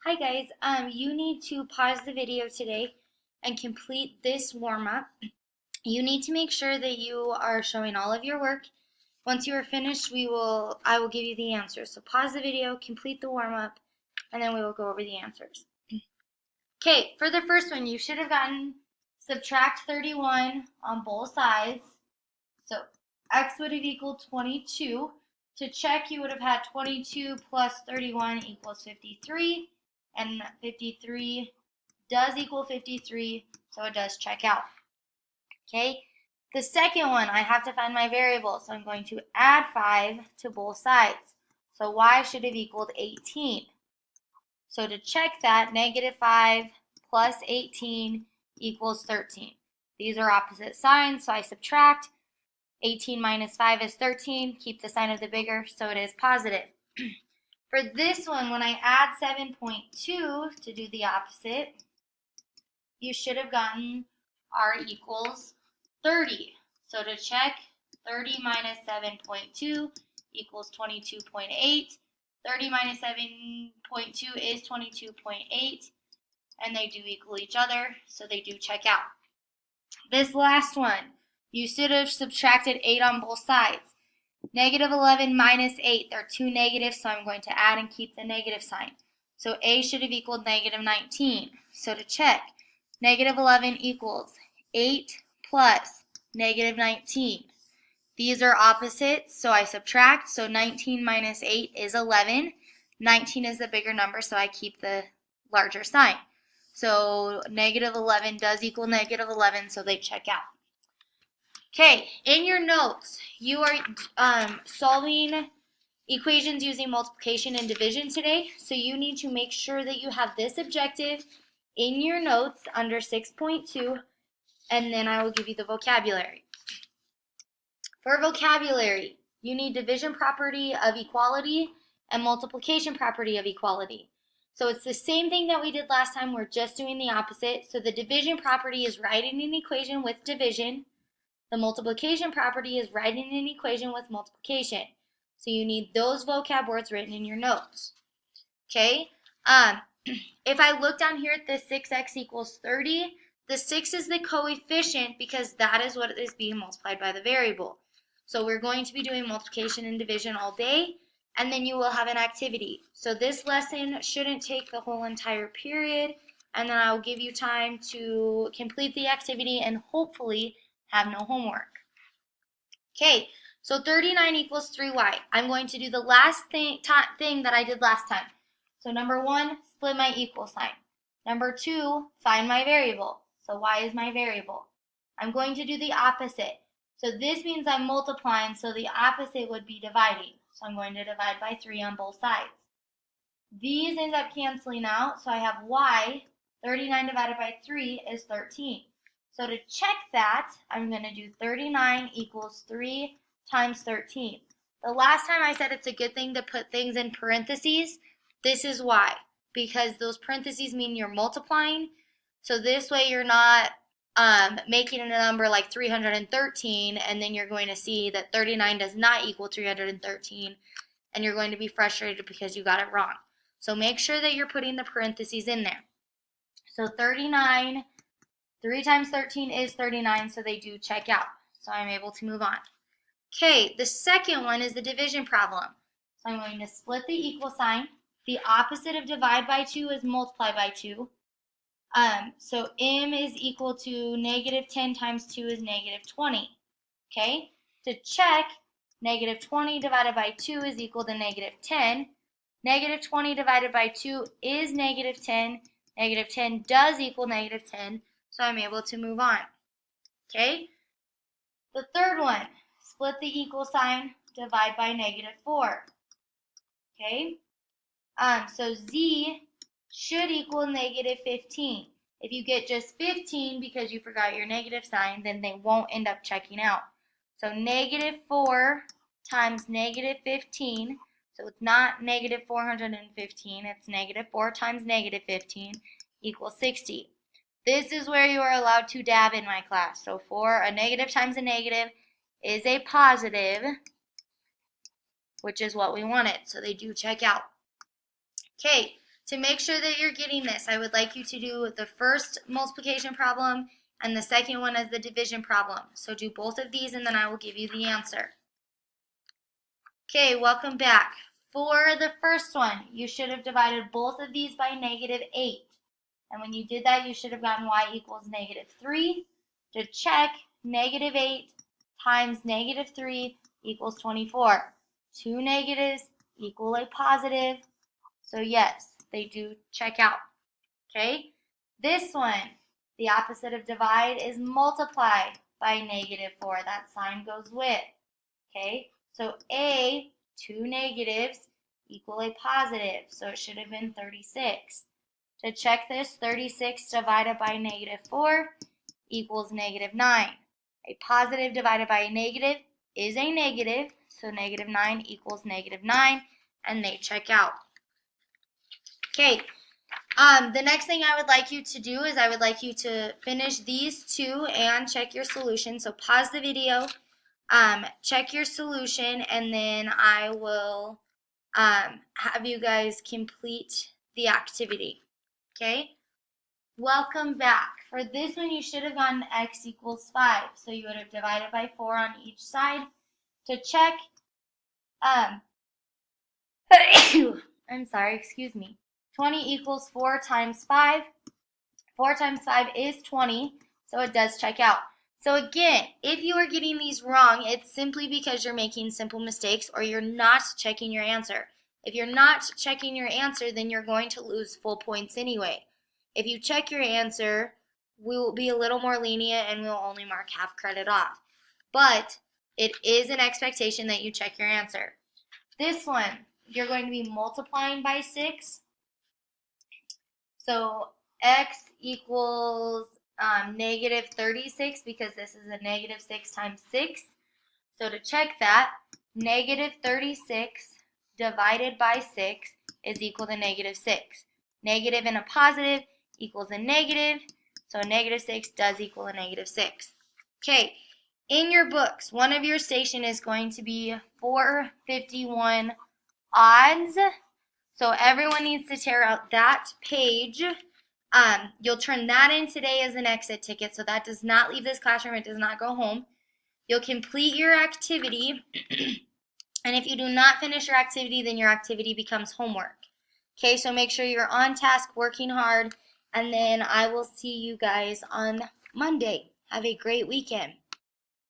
Hi guys, you need to pause the video today and complete this warm-up. You need to make sure that you are showing all of your work. Once you are finished, I will give you the answers. So pause the video, complete the warm-up, and then we will go over the answers. Okay, for the first one, you should have gotten subtract 31 on both sides. So x would have equaled 22. To check, you would have had 22 plus 31 equals 53. And 53 does equal 53, so it does check out. Okay, the second one, I have to find my variable, so I'm going to add 5 to both sides. So y should have equaled 18. So to check that, negative 5 plus 18 equals 13. These are opposite signs, so I subtract. 18 minus 5 is 13. Keep the sign of the bigger, so it is positive. For this one, when I add 7.2 to do the opposite, you should have gotten r equals 30. So to check, 30 minus 7.2 equals 22.8. 30 minus 7.2 is 22.8, and they do equal each other, so they do check out. This last one, you should have subtracted 8 on both sides. Negative 11 minus 8, they're two negatives, so I'm going to add and keep the negative sign. So a should have equaled negative 19. So to check, negative 11 equals 8 plus negative 19. These are opposites, so I subtract. So 19 minus 8 is 11. 19 is the bigger number, so I keep the larger sign. So negative 11 does equal negative 11, so they check out. Okay, in your notes, you are solving equations using multiplication and division today, so you need to make sure that you have this objective in your notes under 6.2, and then I will give you the vocabulary. For vocabulary, you need division property of equality and multiplication property of equality. So it's the same thing that we did last time, we're just doing the opposite. So the division property is writing an equation with division. The multiplication property is writing an equation with multiplication. So you need those vocab words written in your notes. Okay? If I look down here at the 6x equals 30, the 6 is the coefficient because that is what is being multiplied by the variable. So we're going to be doing multiplication and division all day, and then you will have an activity. So this lesson shouldn't take the whole entire period, and then I'll give you time to complete the activity and hopefully have no homework. Okay, so 39 equals 3y. I'm going to do the last thing that I did last time. So number 1, split my equal sign. Number 2, find my variable. So y is my variable. I'm going to do the opposite. So this means I'm multiplying, so the opposite would be dividing. So I'm going to divide by 3 on both sides. These end up canceling out, so I have y, 39 divided by 3 is 13. So to check that, I'm going to do 39 equals 3 times 13. The last time I said it's a good thing to put things in parentheses. This is why. Because those parentheses mean you're multiplying. So this way you're not making a number like 313, and then you're going to see that 39 does not equal 313, and you're going to be frustrated because you got it wrong. So make sure that you're putting the parentheses in there. So 39, 3 times 13 is 39, so they do check out. So I'm able to move on. Okay, the second one is the division problem. So I'm going to split the equal sign. The opposite of divide by 2 is multiply by 2. So m is equal to negative 10 times 2 is negative 20. Okay, to check, negative 20 divided by 2 is equal to negative 10. Negative 20 divided by 2 is negative 10. Negative 10 does equal negative 10, so I'm able to move on. Okay, the third one, split the equal sign, divide by negative 4. Okay, so z should equal negative 15. If you get just 15 because you forgot your negative sign, then they won't end up checking out. So negative 4 times negative 15, so it's not negative 415, it's negative 4 times negative 15 equals 60. This is where you are allowed to dab in my class. So for a negative times a negative is a positive, which is what we wanted. So they do check out. Okay, To make sure that you're getting this, I would like you to do the first multiplication problem and the second one as the division problem. So do both of these and then I will give you the answer. Okay, welcome back. For the first one, you should have divided both of these by -8. And when you did that, you should have gotten y equals -3. To check, -8 times -3 equals 24. Two negatives equal a positive. So yes, they do check out. Okay? This one, the opposite of divide is multiply by -4. That sign goes with. Okay? So A, two negatives equal a positive. So it should have been 36. To check this, 36 divided by -4 equals -9. A positive divided by a negative is a negative, so -9 equals -9, and they check out. Okay, the next thing I would like you to do is I would like you to finish these two and check your solution. So pause the video, check your solution, and then I will have you guys complete the activity. Okay? Welcome back. For this one, you should have gotten x equals 5. So you would have divided by 4 on each side. To check, I'm sorry, excuse me. 20 equals 4 times 5. 4 times 5 is 20, so it does check out. So again, if you are getting these wrong, it's simply because you're making simple mistakes or you're not checking your answer. If you're not checking your answer, then you're going to lose full points anyway. If you check your answer, we will be a little more lenient and we'll only mark half credit off. But it is an expectation that you check your answer. This one, you're going to be multiplying by 6. So x equals -36 because this is a -6 times 6. So to check that, -36 divided by 6 is equal to -6. Negative and a positive equals a negative, so -6 does equal a -6. Okay, in your books, one of your station is going to be 451 odds. So everyone needs to tear out that page. You'll turn that in today as an exit ticket, so that does not leave this classroom. It does not go home. You'll complete your activity, and if you do not finish your activity, then your activity becomes homework. Okay, so make sure you're on task, working hard, and then I will see you guys on Monday. Have a great weekend.